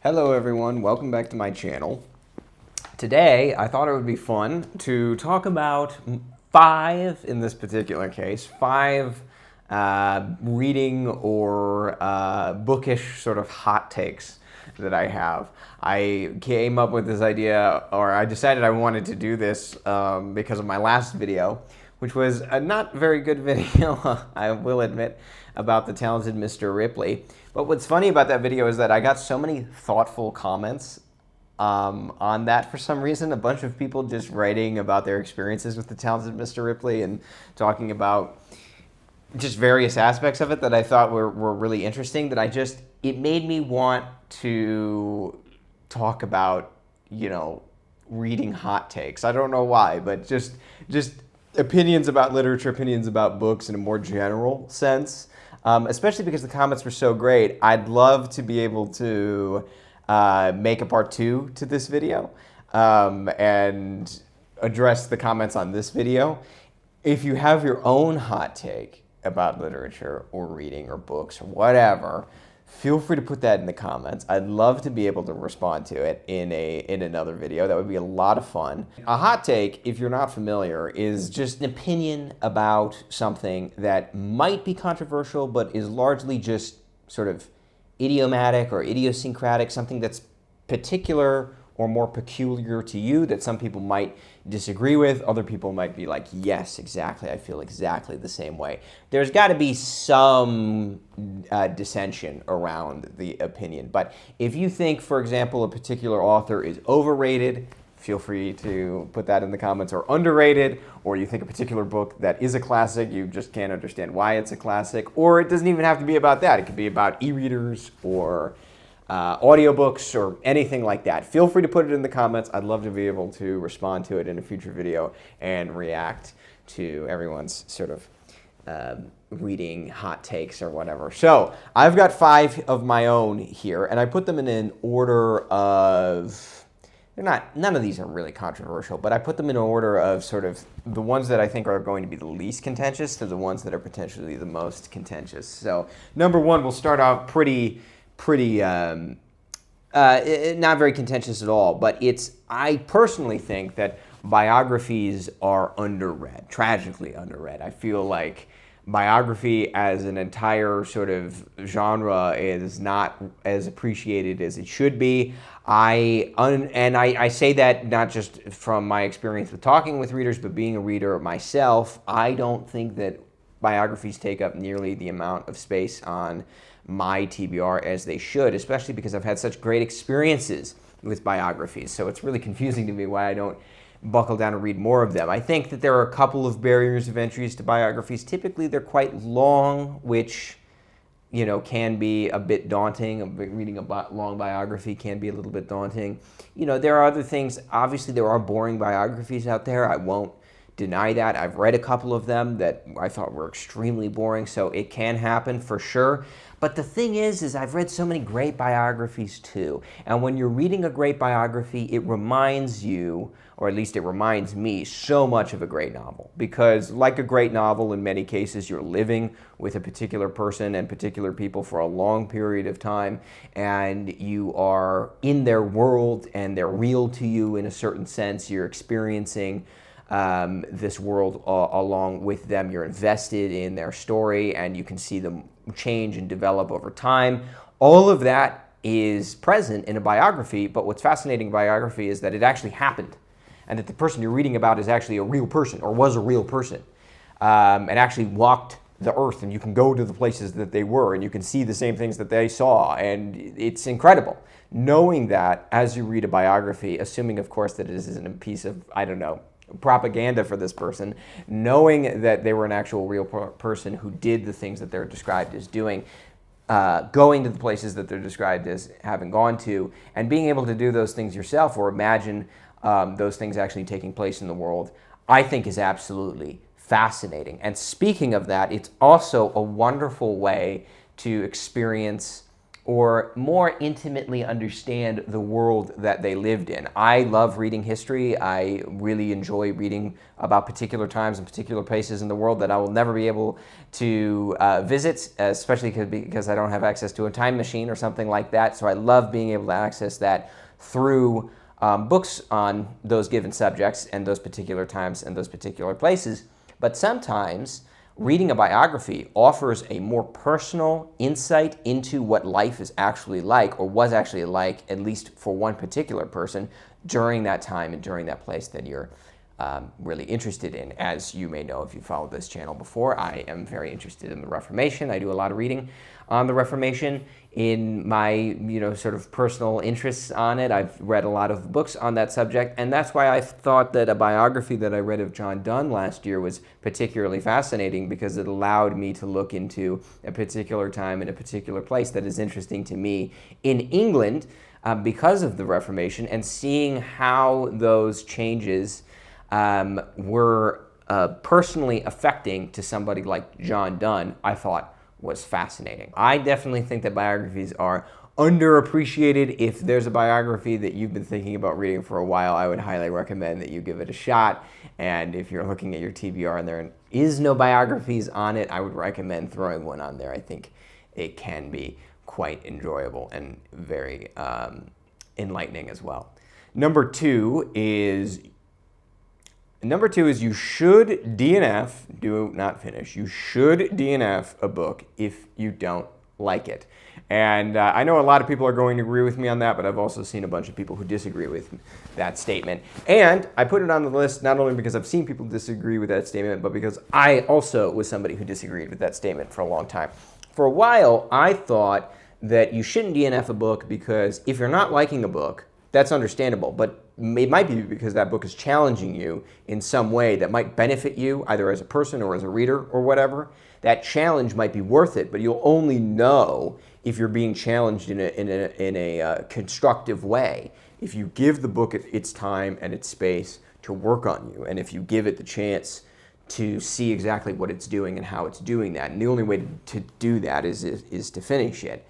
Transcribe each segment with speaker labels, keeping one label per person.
Speaker 1: Hello everyone, welcome back to my channel. Today I thought it would be fun to talk about in this particular case, five reading or bookish sort of hot takes that I have. I came up with this idea, or I decided I wanted to do this because of my last video, which was a not very good video, I will admit, about the talented Mr. Ripley. But what's funny about that video is that I got so many thoughtful comments on that for some reason. A bunch of people just writing about their experiences with the talented Mr. Ripley and talking about just various aspects of it that I thought were really interesting, that it made me want to talk about, reading hot takes. I don't know why, but just opinions about literature, opinions about books in a more general sense. Especially because the comments were so great. I'd love to be able to make a part 2 to this video and address the comments on this video. If you have your own hot take about literature or reading or books or whatever, feel free to put that in the comments. I'd love to be able to respond to it in another video. That would be a lot of fun. A hot take, if you're not familiar, is just an opinion about something that might be controversial, but is largely just sort of idiomatic or idiosyncratic, something that's particular or more peculiar to you that some people might disagree with. Other people might be like, yes, exactly, I feel exactly the same way. There's got to be some dissension around the opinion. But if you think, for example, a particular author is overrated, feel free to put that in the comments, or underrated, or you think a particular book that is a classic, you just can't understand why it's a classic, or it doesn't even have to be about that. It could be about e-readers or audiobooks or anything like that. Feel free to put it in the comments. I'd love to be able to respond to it in a future video and react to everyone's sort of reading hot takes or whatever. So I've got 5 of my own here, and I put them in an order of, none of these are really controversial, but I put them in order of sort of the ones that I think are going to be the least contentious to the ones that are potentially the most contentious. So number 1, we'll start out pretty not very contentious at all, but I personally think that biographies are underread, tragically underread. I feel like biography as an entire sort of genre is not as appreciated as it should be. I say that not just from my experience with talking with readers, but being a reader myself. I don't think that biographies take up nearly the amount of space on my TBR as they should, especially because I've had such great experiences with biographies. So it's really confusing to me why I don't buckle down and read more of them. I think that there are a couple of barriers of entries to biographies. Typically, they're quite long, which can be a bit daunting. Reading a long biography can be a little bit daunting. There are other things. Obviously, there are boring biographies out there. I won't deny that. I've read a couple of them that I thought were extremely boring, so it can happen for sure. But the thing is I've read so many great biographies too. And when you're reading a great biography, it reminds you, or at least it reminds me, so much of a great novel. Because like a great novel, in many cases, you're living with a particular person and particular people for a long period of time, and you are in their world, and they're real to you in a certain sense. You're experiencing this world along with them. You're invested in their story, and you can see them change and develop over time. All of that is present in a biography, but what's fascinating in biography is that it actually happened, and that the person you're reading about is actually a real person, or was a real person, and actually walked the earth, and you can go to the places that they were, and you can see the same things that they saw, and it's incredible. Knowing that as you read a biography, assuming, of course, that it isn't a piece of, propaganda for this person, knowing that they were an actual real person who did the things that they're described as doing, going to the places that they're described as having gone to, and being able to do those things yourself or imagine those things actually taking place in the world, I think is absolutely fascinating. And speaking of that, it's also a wonderful way to experience or more intimately understand the world that they lived in. I love reading history. I really enjoy reading about particular times and particular places in the world that I will never be able to visit, especially because I don't have access to a time machine or something like that. So I love being able to access that through books on those given subjects and those particular times and those particular places. But sometimes reading a biography offers a more personal insight into what life is actually like, or was actually like, at least for one particular person, during that time and during that place that you're really interested in. As you may know if you followed this channel before, I am very interested in the Reformation. I do a lot of reading on the Reformation in my, sort of personal interests on it. I've read a lot of books on that subject, and that's why I thought that a biography that I read of John Donne last year was particularly fascinating, because it allowed me to look into a particular time and a particular place that is interesting to me in England because of the Reformation, and seeing how those changes were personally affecting to somebody like John Donne, I thought was fascinating. I definitely think that biographies are underappreciated. If there's a biography that you've been thinking about reading for a while, I would highly recommend that you give it a shot. And if you're looking at your TBR and there is no biographies on it, I would recommend throwing one on there. I think it can be quite enjoyable and very enlightening as well. Number two is you should DNF, do not finish. You should DNF a book if you don't like it. And I know a lot of people are going to agree with me on that, but I've also seen a bunch of people who disagree with that statement. And I put it on the list not only because I've seen people disagree with that statement, but because I also was somebody who disagreed with that statement for a long time. For a while, I thought that you shouldn't DNF a book because if you're not liking a book, that's understandable, but it might be because that book is challenging you in some way that might benefit you, either as a person or as a reader or whatever. That challenge might be worth it, but you'll only know if you're being challenged in a constructive way if you give the book its time and its space to work on you, and if you give it the chance to see exactly what it's doing and how it's doing that. And the only way to do that is to finish it.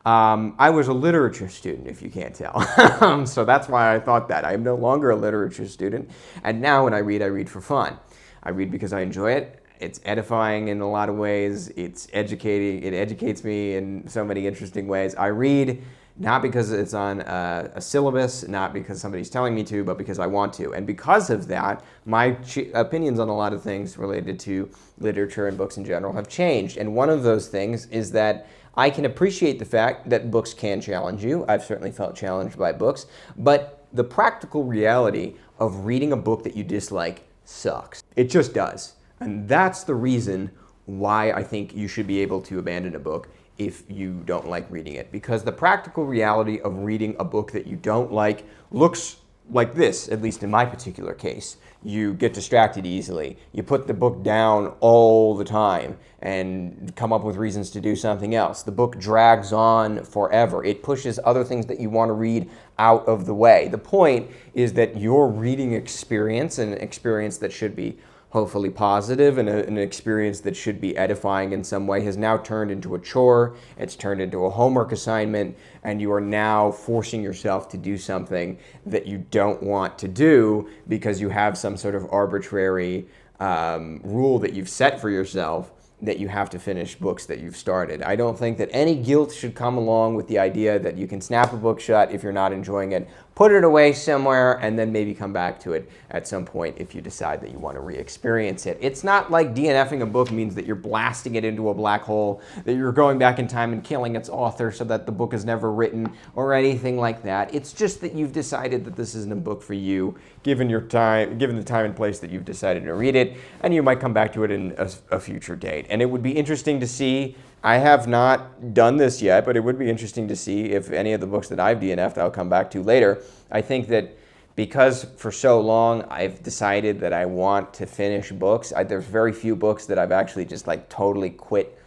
Speaker 1: I was a literature student, if you can't tell. So that's why I thought that. I am no longer a literature student. And now when I read for fun. I read because I enjoy it. It's edifying in a lot of ways. It's educating. It educates me in so many interesting ways. I read not because it's on a syllabus, not because somebody's telling me to, but because I want to. And because of that, my opinions on a lot of things related to literature and books in general have changed. And one of those things is that I can appreciate the fact that books can challenge you. I've certainly felt challenged by books, but the practical reality of reading a book that you dislike sucks. It just does. And that's the reason why I think you should be able to abandon a book if you don't like reading it. Because the practical reality of reading a book that you don't like looks like this, at least in my particular case. You get distracted easily. You put the book down all the time and come up with reasons to do something else. The book drags on forever. It pushes other things that you want to read out of the way. The point is that your reading experience, an experience that should be hopefully positive and an experience that should be edifying in some way, has now turned into a chore. It's turned into a homework assignment, and you are now forcing yourself to do something that you don't want to do because you have some sort of arbitrary rule that you've set for yourself that you have to finish books that you've started. I don't think that any guilt should come along with the idea that you can snap a book shut if you're not enjoying it, put it away somewhere, and then maybe come back to it at some point if you decide that you want to re-experience it. It's not like DNFing a book means that you're blasting it into a black hole, that you're going back in time and killing its author so that the book is never written, or anything like that. It's just that you've decided that this isn't a book for you, given the time and place that you've decided to read it, and you might come back to it in a future date. And it would be interesting to see, I have not done this yet, but it would be interesting to see if any of the books that I've DNF'd I'll come back to later. I think that because for so long I've decided that I want to finish books, there's very few books that I've actually just like totally quit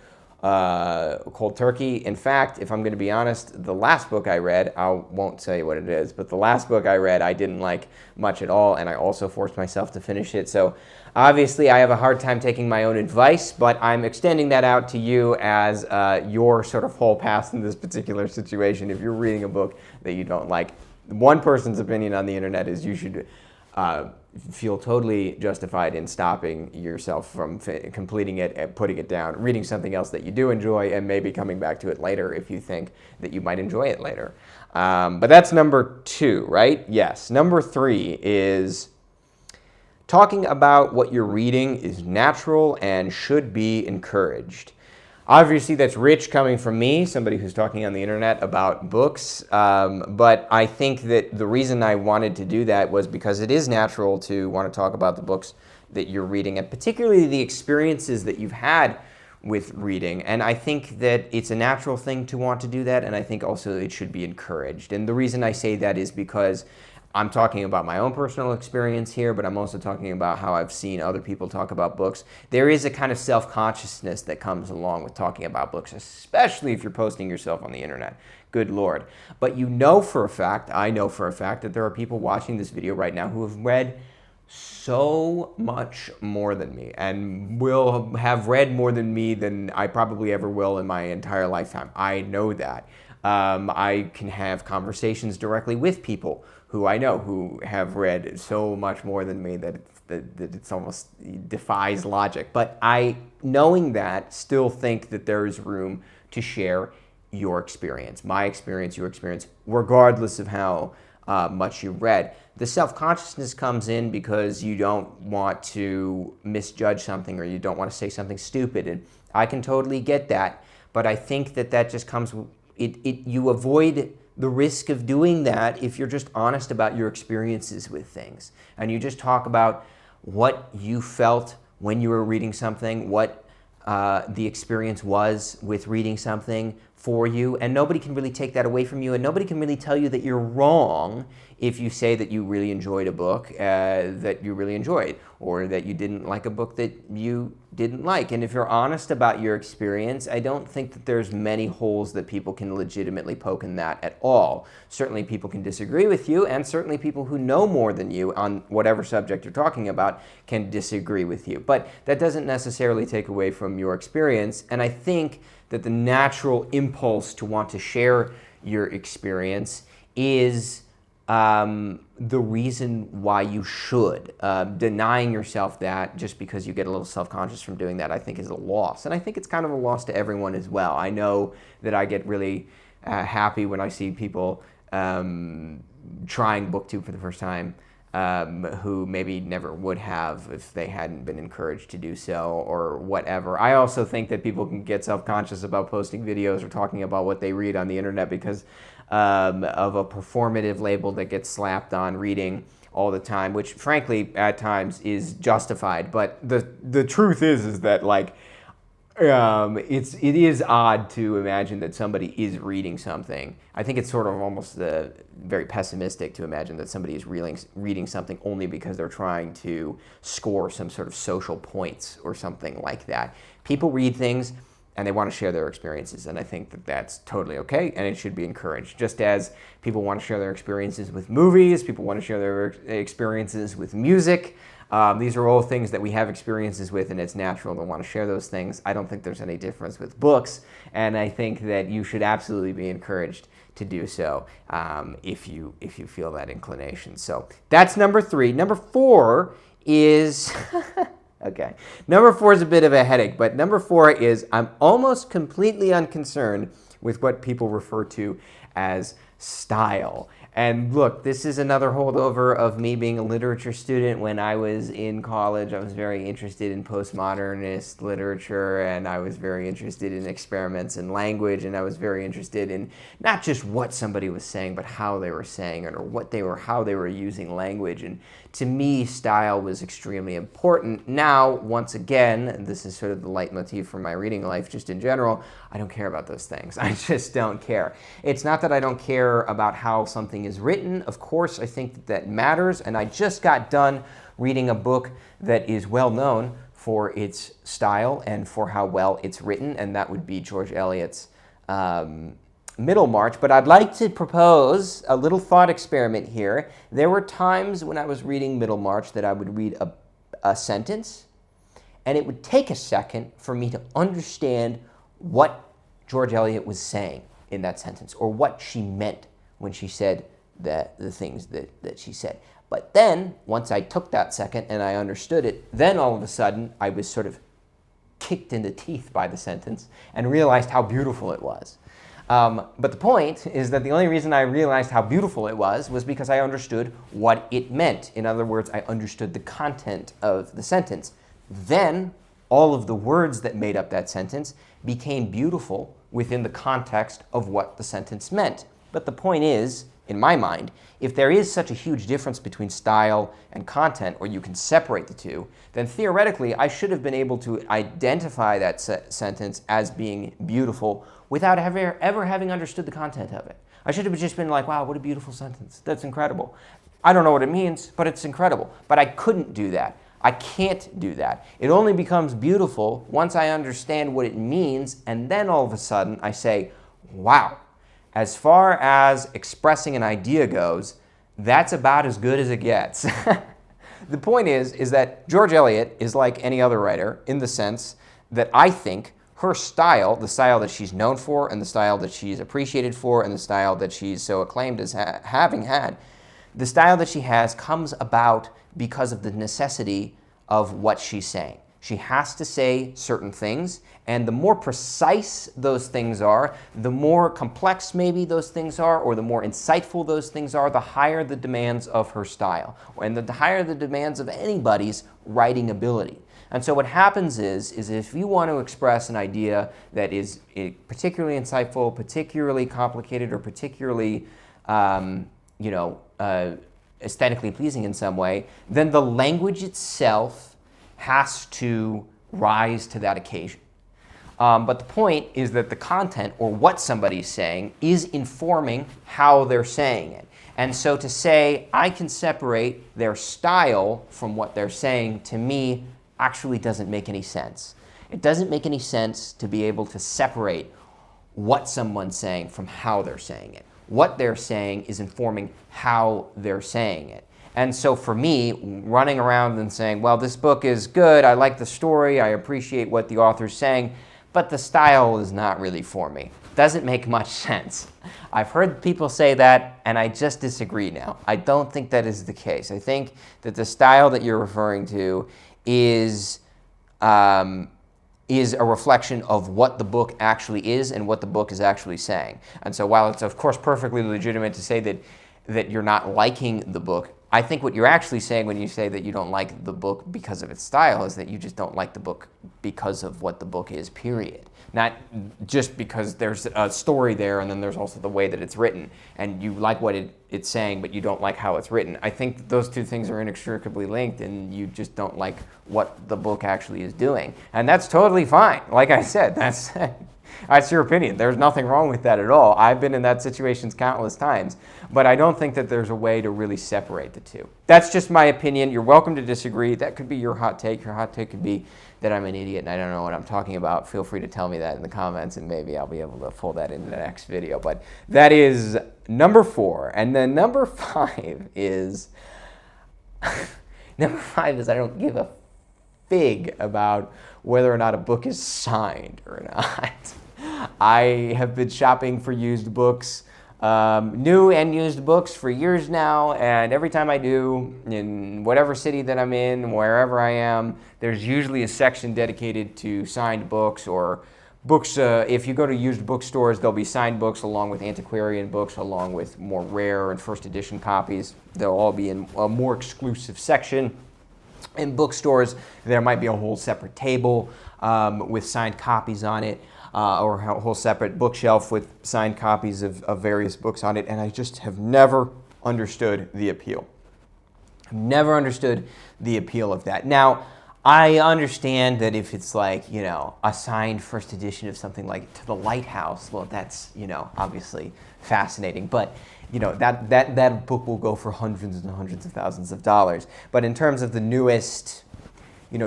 Speaker 1: cold turkey. In fact, if I'm going to be honest, the last book I read, I won't tell you what it is, but the last book I read I didn't like much at all, and I also forced myself to finish it. So obviously I have a hard time taking my own advice, but I'm extending that out to you as your sort of whole pass in this particular situation. If you're reading a book that you don't like, one person's opinion on the internet is you should feel totally justified in stopping yourself from completing it and putting it down, reading something else that you do enjoy, and maybe coming back to it later if you think that you might enjoy it later. But that's number 2, right? Yes. Number 3 is talking about what you're reading is natural and should be encouraged. Obviously, that's rich coming from me, somebody who's talking on the internet about books, but I think that the reason I wanted to do that was because it is natural to want to talk about the books that you're reading, and particularly the experiences that you've had with reading. And I think that it's a natural thing to want to do that, and I think also it should be encouraged. And the reason I say that is because I'm talking about my own personal experience here, but I'm also talking about how I've seen other people talk about books. There is a kind of self-consciousness that comes along with talking about books, especially if you're posting yourself on the internet. Good Lord. But you know for a fact, I know for a fact, that there are people watching this video right now who have read so much more than me and will have read more than me than I probably ever will in my entire lifetime. I know that. I can have conversations directly with people who I know who have read so much more than me that it's almost defies logic. But I, knowing that, still think that there is room to share your experience, my experience, your experience, regardless of how much you read. The self-consciousness comes in because you don't want to misjudge something, or you don't want to say something stupid, and I can totally get that. But I think that that just comes, you avoid the risk of doing that if you're just honest about your experiences with things, and you just talk about what you felt when you were reading something, what the experience was with reading something for you, and nobody can really take that away from you, and nobody can really tell you that you're wrong if you say that you really enjoyed a book that you really enjoyed, or that you didn't like a book that you didn't like. And if you're honest about your experience, I don't think that there's many holes that people can legitimately poke in that at all. Certainly people can disagree with you, and certainly people who know more than you on whatever subject you're talking about can disagree with you. But that doesn't necessarily take away from your experience, and I think that the natural impulse to want to share your experience is the reason why you should. Denying yourself that just because you get a little self-conscious from doing that, I think, is a loss. And I think it's kind of a loss to everyone as well. I know that I get really happy when I see people trying BookTube for the first time, who maybe never would have if they hadn't been encouraged to do so, or whatever. I also think that people can get self-conscious about posting videos or talking about what they read on the internet because of a performative label that gets slapped on reading all the time, which frankly at times is justified. But the truth is that, like, it is odd to imagine that somebody is reading something. I think it's sort of almost very pessimistic to imagine that somebody is reading something only because they're trying to score some sort of social points or something like that. People read things and they want to share their experiences, and I think that that's totally okay, and it should be encouraged. Just as people want to share their experiences with movies, people want to share their experiences with music. These are all things that we have experiences with, and it's natural to want to share those things. I don't think there's any difference with books, and I think that you should absolutely be encouraged to do so if you feel that inclination. So that's number 3. Number 4 is... Okay. Number 4 is a bit of a headache, but number 4 is I'm almost completely unconcerned with what people refer to as style. And look, this is another holdover of me being a literature student. When I was in college, I was very interested in postmodernist literature, and I was very interested in experiments in language, and I was very interested in not just what somebody was saying, but how they were saying it, or how they were using language. And to me, style was extremely important. Now, once again, and this is sort of the leitmotif for my reading life just in general, I don't care about those things. I just don't care. It's not that I don't care about how something is written. Of course, I think that matters, and I just got done reading a book that is well known for its style and for how well it's written, and that would be George Eliot's Middlemarch. But I'd like to propose a little thought experiment here. There were times when I was reading Middlemarch that I would read a sentence, and it would take a second for me to understand what George Eliot was saying in that sentence, or what she meant when she said the things that she said. But then, once I took that second and I understood it, then all of a sudden I was sort of kicked in the teeth by the sentence and realized how beautiful it was. But the point is that the only reason I realized how beautiful it was because I understood what it meant. In other words, I understood the content of the sentence. Then, all of the words that made up that sentence became beautiful within the context of what the sentence meant. But the point is, in my mind, if there is such a huge difference between style and content, or you can separate the two, then theoretically I should have been able to identify that sentence as being beautiful without ever having understood the content of it. I should have just been like, wow, what a beautiful sentence. That's incredible. I don't know what it means, but it's incredible. But I couldn't do that. I can't do that. It only becomes beautiful once I understand what it means, and then all of a sudden I say, wow, as far as expressing an idea goes, that's about as good as it gets. The point is that George Eliot is like any other writer in the sense that I think her style, the style that she's known for and the style that she's appreciated for and the style that she's so acclaimed as having had, the style that she has comes about because of the necessity of what she's saying. She has to say certain things, and the more precise those things are, the more complex maybe those things are, or the more insightful those things are, the higher the demands of her style, and the higher the demands of anybody's writing ability. And so what happens is if you want to express an idea that is particularly insightful, particularly complicated, or particularly, aesthetically pleasing in some way, then the language itself has to rise to that occasion. But the point is that the content, or what somebody's saying, is informing how they're saying it. And so to say, I can separate their style from what they're saying, to me, actually doesn't make any sense. It doesn't make any sense to be able to separate what someone's saying from how they're saying it. What they're saying is informing how they're saying it. And so for me, running around and saying, well, this book is good, I like the story, I appreciate what the author's saying, but the style is not really for me. Doesn't make much sense. I've heard people say that, and I just disagree now. I don't think that is the case. I think that the style that you're referring to is a reflection of what the book actually is and what the book is actually saying. And so while it's, of course, perfectly legitimate to say that you're not liking the book, I think what you're actually saying when you say that you don't like the book because of its style is that you just don't like the book because of what the book is, period. Not just because there's a story there and then there's also the way that it's written, and you like what it's saying, but you don't like how it's written. I think those two things are inextricably linked, and you just don't like what the book actually is doing. And that's totally fine. Like I said, that's your opinion. There's nothing wrong with that at all. I've been in that situation countless times, but I don't think that there's a way to really separate the two. That's just my opinion. You're welcome to disagree. That could be your hot take. Your hot take could be that I'm an idiot and I don't know what I'm talking about. Feel free to tell me that in the comments, and maybe I'll be able to pull that into the next video. But that is number 4. And then number 5 is I don't give a fig about whether or not a book is signed or not. I have been shopping for used books, new and used books, for years now, and every time I do, in whatever city that I'm in, wherever I am, there's usually a section dedicated to signed books, or books. If you go to used bookstores, there'll be signed books along with antiquarian books, along with more rare and first edition copies. They'll all be in a more exclusive section. In bookstores, there might be a whole separate table with signed copies on it, or a whole separate bookshelf with signed copies of various books on it, and I just have never understood the appeal. I've never understood the appeal of that. Now, I understand that if it's like, a signed first edition of something like To the Lighthouse, well, that's, obviously fascinating, but that book will go for hundreds and hundreds of thousands of dollars. But in terms of the newest,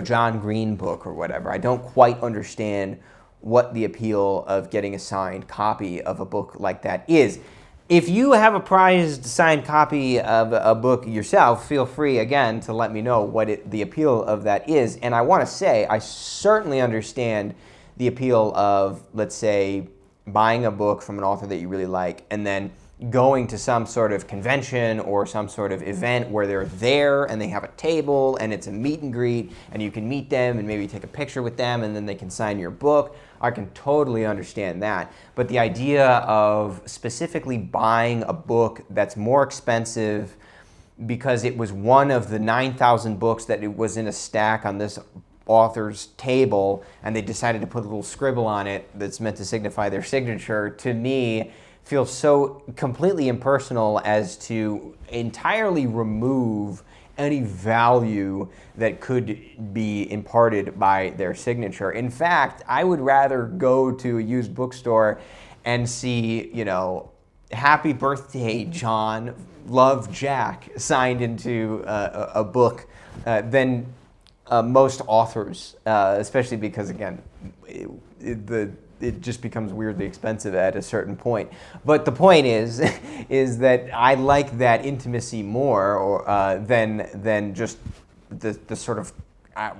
Speaker 1: John Green book or whatever. I don't quite understand what the appeal of getting a signed copy of a book like that is. If you have a prized signed copy of a book yourself, feel free, again, to let me know what the appeal of that is. And I want to say, I certainly understand the appeal of, let's say, buying a book from an author that you really like and then going to some sort of convention or some sort of event where they're there and they have a table and it's a meet and greet and you can meet them and maybe take a picture with them and then they can sign your book. I can totally understand that. But the idea of specifically buying a book that's more expensive because it was one of the 9,000 books that it was in a stack on this author's table and they decided to put a little scribble on it that's meant to signify their signature, to me, feels so completely impersonal as to entirely remove any value that could be imparted by their signature. In fact, I would rather go to a used bookstore and see, "Happy birthday, John, love, Jack," signed into a book than most authors, especially because, again, it just becomes weirdly expensive at a certain point. But the point is that I like that intimacy more than just the sort of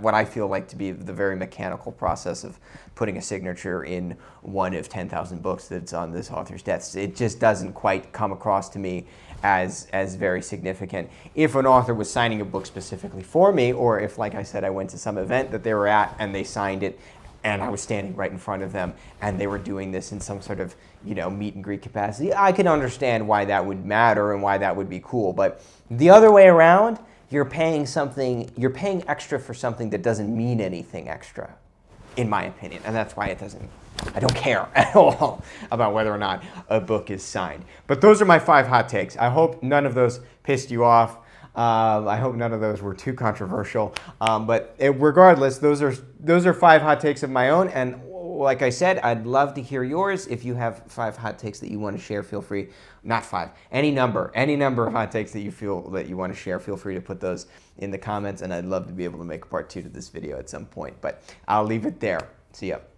Speaker 1: what I feel like to be the very mechanical process of putting a signature in one of 10,000 books that's on this author's desk. It just doesn't quite come across to me as very significant. If an author was signing a book specifically for me, or if, like I said, I went to some event that they were at and they signed it and I was standing right in front of them and they were doing this in some sort of, meet and greet capacity, I can understand why that would matter and why that would be cool. But the other way around, you're paying extra for something that doesn't mean anything extra, in my opinion. And that's why I don't care at all about whether or not a book is signed. But those are my 5 hot takes. I hope none of those pissed you off. I hope none of those were too controversial. But regardless, those are 5 hot takes of my own. And like I said, I'd love to hear yours. If you have 5 hot takes that you want to share, feel free. Not 5, any number of hot takes that you feel that you want to share, feel free to put those in the comments. And I'd love to be able to make a part 2 to this video at some point. But I'll leave it there. See ya.